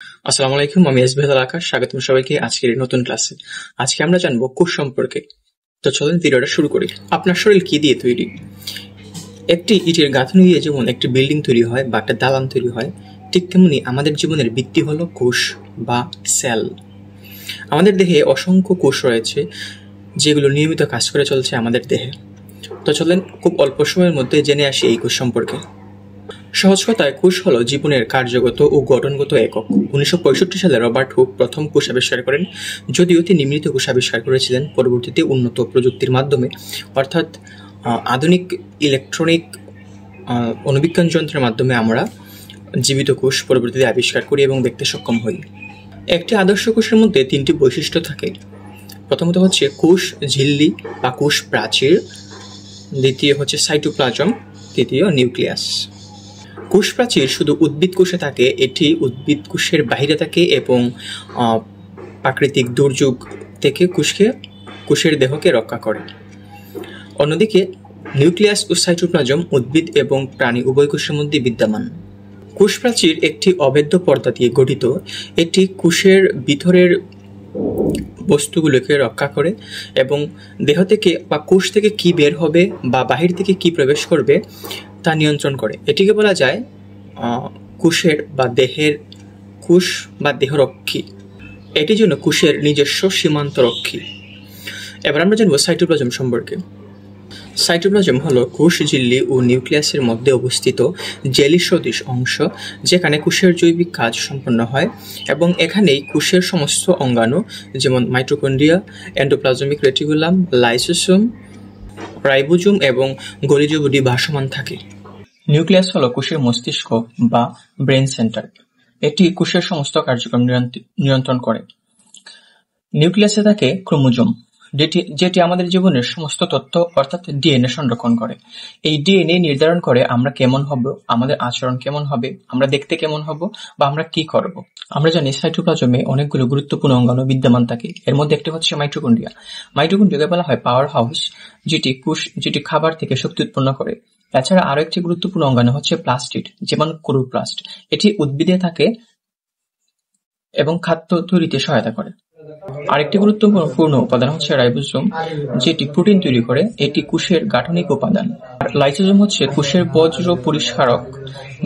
আসসালামু আলাইকুম, আমি এসবিএল আকাশ। স্বাগতম সবাইকে আজকের এই নতুন ক্লাসে। আজকে আমরা জানবো কোষ সম্পর্কে। তো চলুন ভিডিওটা শুরু করি। আপনার শরীর কি দিয়ে তৈরি? একটি ইটের গাঁথনি দিয়ে যেমন একটি বিল্ডিং তৈরি হয় বা একটা দালান তৈরি হয়, ঠিক তেমনি আমাদের জীবনের ভিত্তি হলো কোষ বা সেল। আমাদের দেহে অসংখ্য কোষ রয়েছে যেগুলো নিয়মিত কাজ করে চলছে আমাদের দেহে। তো চলেন খুব অল্প সময়ের মধ্যে জেনে আসি এই কোষ সম্পর্কে। সহজ কথায় কোষ হলো জীবনের কার্যগত ও গঠনগত একক। 1965 সালে রবার্ট হুক প্রথম কোষ আবিষ্কার করেন, যদিও তিনি মৃত কোষ আবিষ্কার করেছিলেন পরবর্তীতে উন্নত প্রযুক্তির মাধ্যমে, অর্থাৎ আধুনিক ইলেকট্রনিক অণুবীক্ষণ যন্ত্রের মাধ্যমে আমরা জীবিত কোষ পরবর্তীতে আবিষ্কার করি এবং দেখতে সক্ষম হই। একটি আদর্শ কোষের মধ্যে তিনটি বৈশিষ্ট্য থাকে। প্রথমত হচ্ছে কোষ ঝিল্লি বা কোষ প্রাচীর, দ্বিতীয় হচ্ছে সাইটোপ্লাজম, তৃতীয় নিউক্লিয়াস। কোষ প্রাচীর শুধু উদ্ভিদ কোষে থাকে, এটি উদ্ভিদ কোষের বাহিরে থাকে এবং প্রাকৃতিক দুর্যোগ থেকে কোষের দেহকে রক্ষা করে। অন্যদিকে নিউক্লিয়াস ও সাইটোপ্লাজম উদ্ভিদ এবং প্রাণী উভয় কোষের মধ্যে বিদ্যমান। কোষ প্রাচীর একটি অভেদ্য পর্দা দিয়ে গঠিত। এটি কোষের ভিতরের বস্তুগুলোকে রক্ষা করে এবং দেহ থেকে বা কোষ থেকে কি বের হবে বা বাহির থেকে কি প্রবেশ করবে তা নিয়ন্ত্রণ করে। এটিকে বলা যায় কোষের বা দেহের কোষ বা দেহরক্ষী। এটির জন্য কোষের নিজস্ব সীমান্ত রক্ষী। এবার আমরা জানবো সাইটোপ্লাজম সম্পর্কে। সাইটোপ্লাজম হলো কোষ ঝিল্লি ও নিউক্লিয়াসের মধ্যে অবস্থিত জেলি সদৃশ অংশ, যেখানে কোষের জৈবিক কাজ সম্পন্ন হয় এবং এখানেই কোষের সমস্ত অঙ্গাণু যেমন mitochondria, endoplasmic reticulum, lysosome, ribosome এবং গোলজি বডি ভাসমান থাকে। নিউক্লিয়াস হলো কোষের মস্তিষ্ক বা ব্রেন সেন্টার। এটি কোষের সমস্ত কার্যক্রম নিয়ন্ত্রণ করে। নিউক্লিয়াসে থাকে ক্রোমোজোম, যেটি আমাদের জীবনের সমস্ত তথ্য অর্থাৎ ডিএনএ সংরক্ষণ করে। এই ডিএনএ নির্ধারণ করে আমরা কেমন হব, আমাদের আচরণ কেমন হবে, আমরা দেখতে কেমন হব বা আমরা কি করব। আমরা জানি সাইটোপ্লাজমে অনেকগুলো গুরুত্বপূর্ণ অঙ্গাণু বিদ্যমান থাকে। এর মধ্যে একটি হচ্ছে মাইটোকন্ড্রিয়া। মাইটোকন্ড্রিয়াকে বলা হয় পাওয়ার হাউস, যেটি খাবার থেকে শক্তি উৎপন্ন করে। এছাড়া আরো একটি গুরুত্বপূর্ণ অঙ্গাণু হচ্ছে প্লাস্টিড, যেমন ক্লোরোপ্লাস্ট। এটি উদ্ভিদে থাকে এবং খাদ্য তৈরিতে সহায়তা করে। আরেকটি গুরুত্বপূর্ণ উপাদান হচ্ছে রাইবোজোম, যেটি প্রোটিন তৈরি করে। এটি কোষের গাঠনিক উপাদান। আর লাইসোজোম হচ্ছে কোষের বজ্র পরিষ্কারক,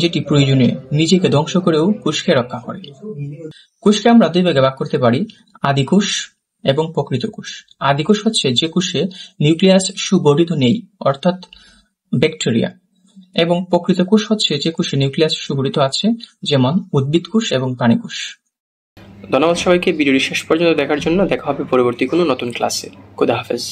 যেটি প্রয়োজনীয়, নিজেকে ধ্বংস করেও কোষকে রক্ষা করে। কোষকে আমরা দুই ভাগে ভাগ করতে পারি, আদিকোষ এবং প্রকৃত কোষ। আদিকোষ হচ্ছে যে কোষে নিউক্লিয়াস সুগঠিত নেই, অর্থাৎ ব্যাকটেরিয়া, এবং প্রকৃত কোষ হচ্ছে যে কোষে নিউক্লিয়াস সুগঠিত আছে, যেমন উদ্ভিদ কোষ এবং প্রাণী কোষ। ধন্যবাদ সবাইকে ভিডিওটি শেষ পর্যন্ত দেখার জন্য। দেখা হবে পরবর্তী কোনো নতুন ক্লাসে। খোদা হাফেজ।